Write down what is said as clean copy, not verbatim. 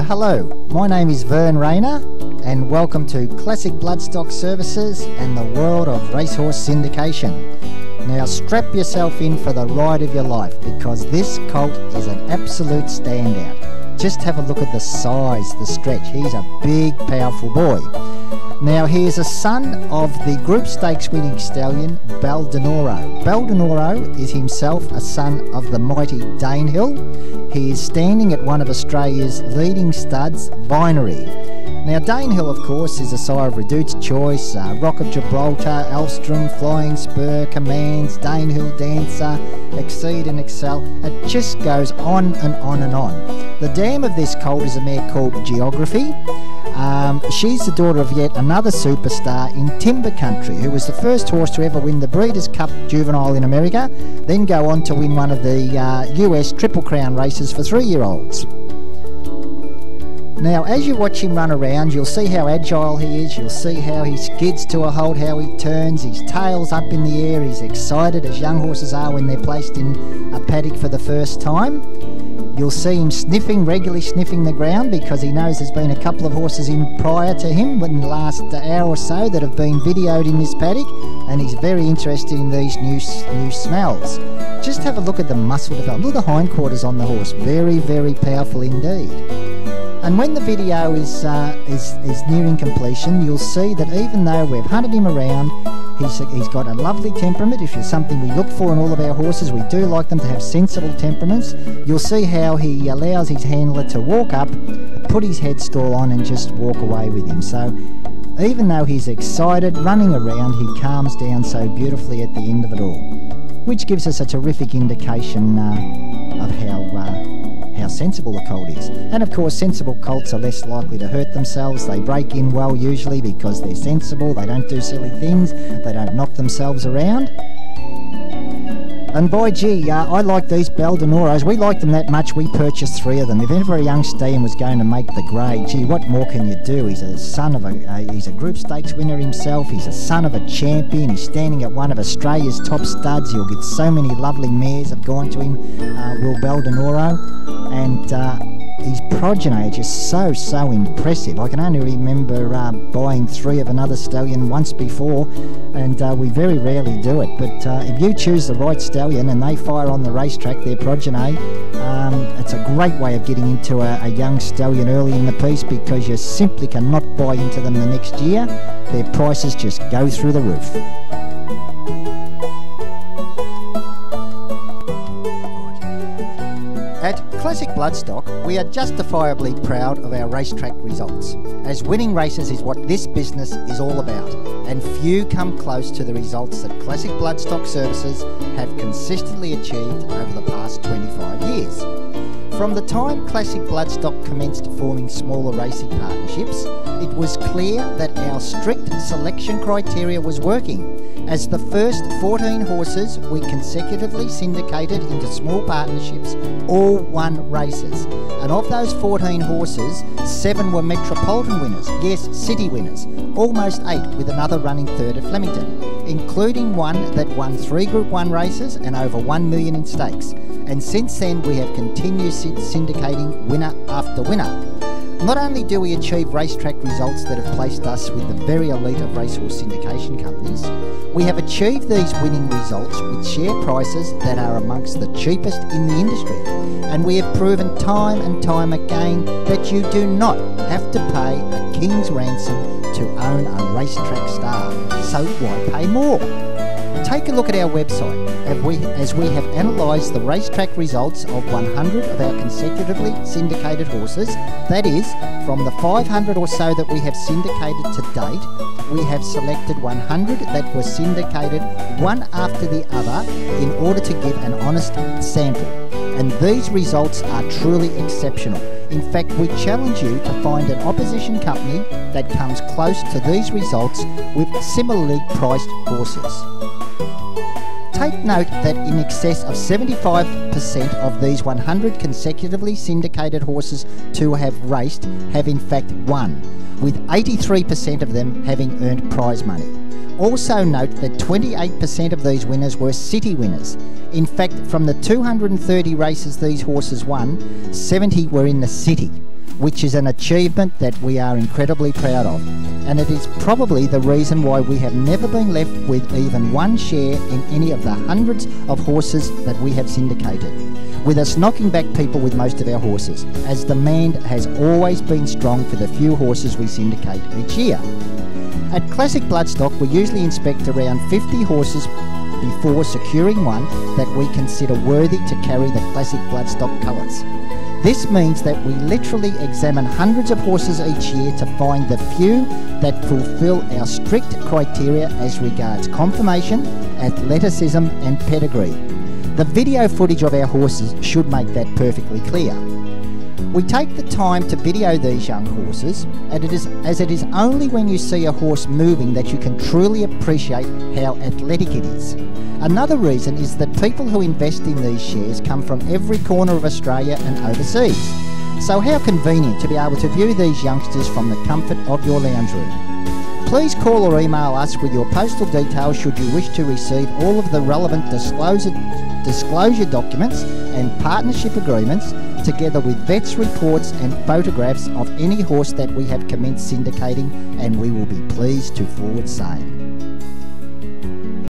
Hello, my name is Vern Rayner and welcome to Classic Bloodstock Services and the world of racehorse syndication. Now strap yourself in for the ride of your life because this colt is an absolute standout. Just have a look at the size, the stretch. He's a big, powerful boy. Now he is a son of the Group Stakes winning stallion Bel Danoro. Bel Danoro is himself a son of the mighty Danehill. He is standing at one of Australia's leading studs, Vinery. Now Danehill, of course, is a sire of Reduced Choice, Rock of Gibraltar, Elstrom, Flying Spur, Commands, Danehill, Dancer, Exceed and Excel. It just goes on and on and on. The dam of this colt is a mare called Geography. She's the daughter of yet another superstar in Timber Country, who was the first horse to ever win the Breeders' Cup Juvenile in America, then go on to win one of the US Triple Crown races for 3-year-olds. Now, as you watch him run around, you'll see how agile he is, you'll see how he skids to a halt, how he turns, his tail's up in the air, he's excited as young horses are when they're placed in a paddock for the first time. You'll see him regularly sniffing the ground because he knows there's been a couple of horses in prior to him in the last hour or so that have been videoed in this paddock, and he's very interested in these new smells. Just have a look at the muscle development. Look at the hindquarters on the horse, very, very powerful indeed. And when the video is nearing completion, you'll see that even though we've hunted him around, he's got a lovely temperament. If it's something we look for in all of our horses, we do like them to have sensible temperaments. You'll see how he allows his handler to walk up, put his headstall on and just walk away with him. So even though he's excited, running around, he calms down so beautifully at the end of it all, which gives us a terrific indication of how sensible the colt is. And of course, sensible colts are less likely to hurt themselves. They break in well usually because they're sensible, they don't do silly things, they don't knock themselves around. And boy gee, I like these Bel Danoros. We like them that much we purchased 3 of them. If ever a young stallion was going to make the grade, gee, what more can you do? He's a son of he's a Group Stakes winner himself, he's a son of a champion, he's standing at one of Australia's top studs. He'll get so many lovely mares have gone to him, will Bel Danoro, and his progeny are just so impressive. I can only remember buying 3 of another stallion once before, and we very rarely do it. But if you choose the right stallion and they fire on the racetrack, their progeny, it's a great way of getting into a young stallion early in the piece because you simply cannot buy into them the next year. Their prices just go through the roof. At Classic Bloodstock, we are justifiably proud of our racetrack results, as winning races is what this business is all about, and few come close to the results that Classic Bloodstock Services have consistently achieved over the past 25 years. From the time Classic Bloodstock commenced forming smaller racing partnerships, it was clear that our strict selection criteria was working, as the first 14 horses we consecutively syndicated into small partnerships all won races. And of those 14 horses, 7 were Metropolitan winners, yes, city winners, almost 8 with another running third at Flemington, including one that won 3 Group 1 races and over 1 million in stakes. And since then we have continued syndicating winner after winner. Not only do we achieve racetrack results that have placed us with the very elite of racehorse syndication companies, we have achieved these winning results with share prices that are amongst the cheapest in the industry. And we have proven time and time again that you do not have to pay a king's ransom to own a racetrack star. So why pay more? Take a look at our website as we have analysed the racetrack results of 100 of our consecutively syndicated horses. That is, from the 500 or so that we have syndicated to date, we have selected 100 that were syndicated one after the other in order to give an honest sample. And these results are truly exceptional. In fact, we challenge you to find an opposition company that comes close to these results with similarly priced horses. Take note that in excess of 75% of these 100 consecutively syndicated horses to have raced have in fact won, with 83% of them having earned prize money. Also note that 28% of these winners were city winners. In fact, from the 230 races these horses won, 70 were in the city. which is an achievement that we are incredibly proud of, and it is probably the reason why we have never been left with even one share in any of the hundreds of horses that we have syndicated, with us knocking back people with most of our horses, as demand has always been strong for the few horses we syndicate each year. At Classic Bloodstock, we usually inspect around 50 horses before securing one that we consider worthy to carry the Classic Bloodstock colours. This means that we literally examine hundreds of horses each year to find the few that fulfil our strict criteria as regards conformation, athleticism and pedigree. The video footage of our horses should make that perfectly clear. We take the time to video these young horses, as it is only when you see a horse moving that you can truly appreciate how athletic it is. Another reason is that people who invest in these shares come from every corner of Australia and overseas. So how convenient to be able to view these youngsters from the comfort of your lounge room. Please call or email us with your postal details should you wish to receive all of the relevant disclosure documents and partnership agreements, together with vets reports and photographs of any horse that we have commenced syndicating, and we will be pleased to forward same.